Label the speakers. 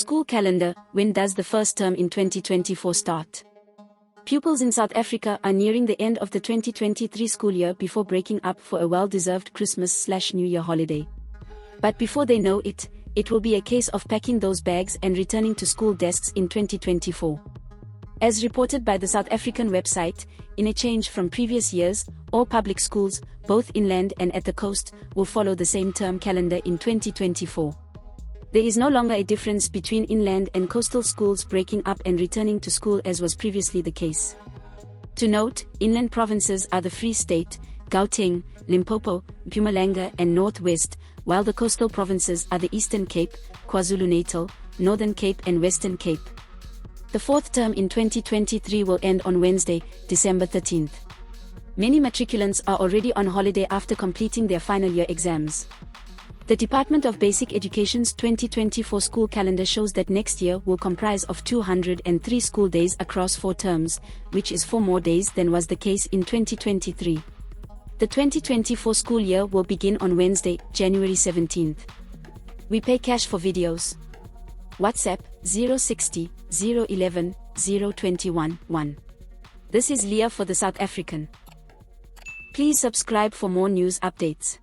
Speaker 1: School calendar: when does the first term in 2024 start? Pupils in South Africa are nearing the end of the 2023 school year before breaking up for a well-deserved Christmas/New Year holiday. But before they know it, it will be a case of packing those bags and returning to school desks in 2024. As reported by the South African website, in a change from previous years, all public schools, both inland and at the coast, will follow the same term calendar in 2024. There is no longer a difference between inland and coastal schools breaking up and returning to school as was previously the case. To note, inland provinces are the Free State, Gauteng, Limpopo, Mpumalanga and North West, while the coastal provinces are the Eastern Cape, KwaZulu-Natal, Northern Cape and Western Cape. The fourth term in 2023 will end on Wednesday, December 13th. Many matriculants are already on holiday after completing their final year exams. The Department of Basic Education's 2024 school calendar shows that next year will comprise of 203 school days across 4 terms, which is 4 more days than was the case in 2023. The 2024 school year will begin on Wednesday, January 17th. We pay cash for videos. WhatsApp 060 011 021 1. This is Leah for the South African. Please subscribe for more news updates.